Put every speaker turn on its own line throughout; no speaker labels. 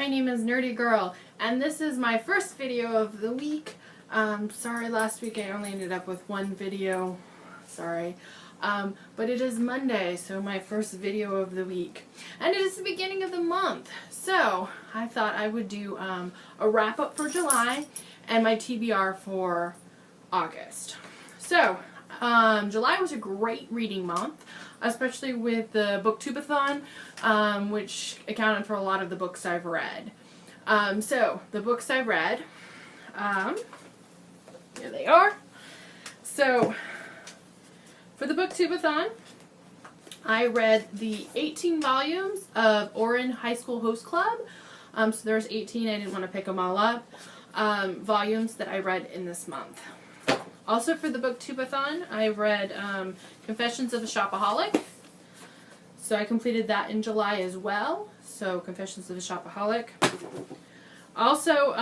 my name is Nerdy Girl, and this is my first video of the week. Sorry, last week I only ended up with one video. Sorry. But it is Monday, so my first video of the week. And it is the beginning of the month. So, I thought I would do a wrap-up for July and my TBR for August. So, July was a great reading month, especially with the booktubeathon, which accounted for a lot of the books I've read. So, the books I read, here they are. So, for the booktubeathon, I read the 18 volumes of Orin High School Host Club. So there's 18, I didn't want to pick them all up, volumes that I read in this month. Also for the booktubeathon, I read Confessions of a Shopaholic. So I completed that in July as well. So Confessions of a Shopaholic. Also,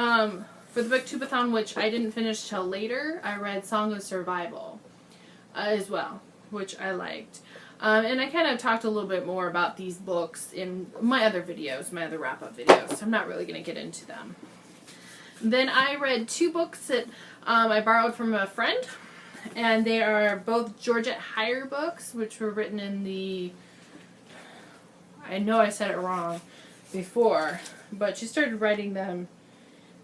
for the booktubeathon, which I didn't finish till later, I read Song of Survival as well, which I liked. And I kind of talked a little bit more about these books in my other videos, my other wrap-up videos, so I'm not really going to get into them. Then I read two books that I borrowed from a friend, and they are both Georgette Heyer books, which were written in the, I know I said it wrong before, but she started writing them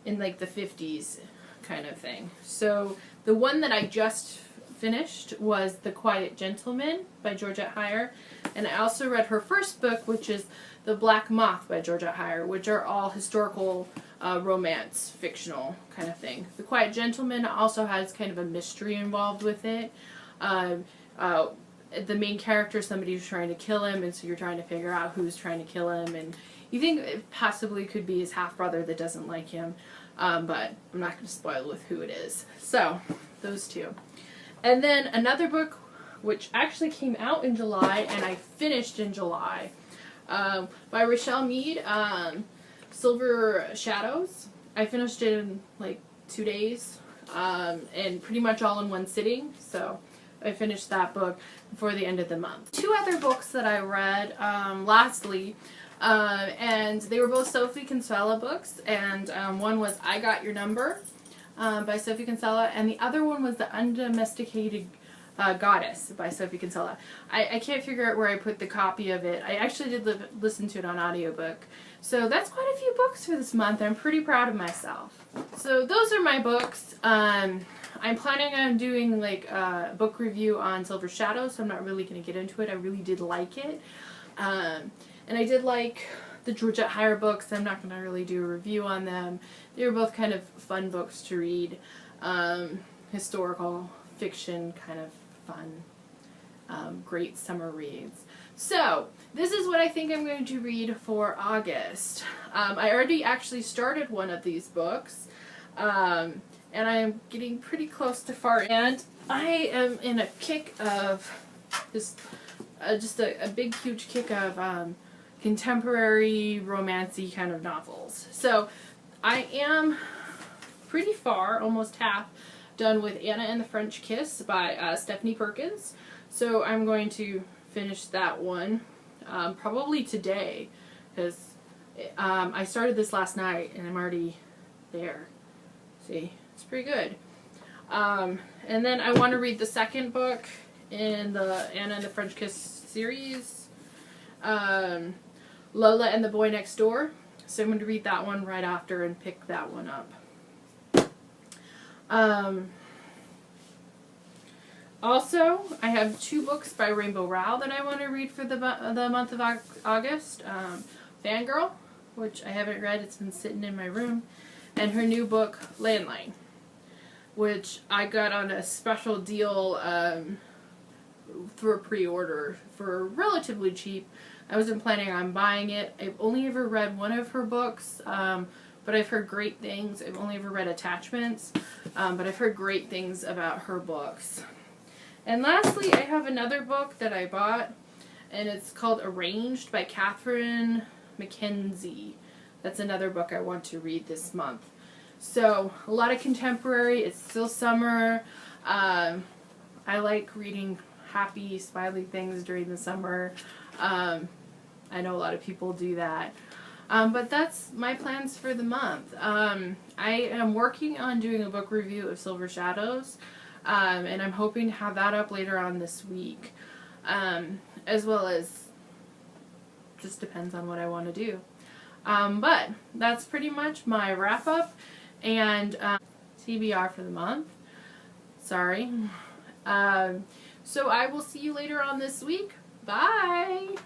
in like the 50s kind of thing. So the one that I just finished was The Quiet Gentleman by Georgette Heyer, and I also read her first book, which is The Black Moth by Georgette Heyer, which are all historical romance, fictional kind of thing. The Quiet Gentleman also has kind of a mystery involved with it. The main character is somebody who's trying to kill him, and so you're trying to figure out who's trying to kill him, and you think it possibly could be his half-brother that doesn't like him, but I'm not going to spoil with who it is. So, those two. And then another book, which actually came out in July, and I finished in July, by Rochelle Mead, Silver Shadows. I finished it in like 2 days, and pretty much all in one sitting, so I finished that book before the end of the month. Two other books that I read, lastly, and they were both Sophie Kinsella books, and one was I Got Your Number, by Sophie Kinsella, and the other one was The Undomesticated Goddess by Sophie Kinsella. I can't figure out where I put the copy of it. I actually did listen to it on audiobook. So that's quite a few books for this month. I'm pretty proud of myself. So those are my books. I'm planning on doing like a book review on Silver Shadows, so I'm not really going to get into it. I really did like it. And I did like the Georgette Heyer books. I'm not going to really do a review on them. They were both kind of fun books to read. Historical fiction, kind of fun. Great summer reads. So, this is what I think I'm going to read for August. I already actually started one of these books, and I'm getting pretty close to far end. I am in a kick of just a big, huge kick of contemporary, romancy kind of novels. So, I am pretty far, almost half, done with Anna and the French Kiss by Stephanie Perkins. So I'm going to finish that one probably today, because I started this last night and I'm already there. See, it's pretty good. And then I want to read the second book in the Anna and the French Kiss series, Lola and the Boy Next Door. So I'm going to read that one right after and pick that one up. Also, I have two books by Rainbow Rowell that I want to read for the month of August. Fangirl, which I haven't read, it's been sitting in my room, and her new book, Landline, which I got on a special deal through a pre-order for relatively cheap. I wasn't planning on buying it. I've only ever read one of her books, but I've heard great things. I've only ever read Attachments, but I've heard great things about her books. And lastly, I have another book that I bought, and it's called Arranged by Catherine Mackenzie. That's another book I want to read this month. So, a lot of contemporary. It's still summer. I like reading happy, smiley things during the summer. I know a lot of people do that. But that's my plans for the month. I am working on doing a book review of Silver Shadows, and I'm hoping to have that up later on this week, as well as just depends on what I want to do. But that's pretty much my wrap up and TBR for the month. Sorry. So I will see you later on this week. Bye!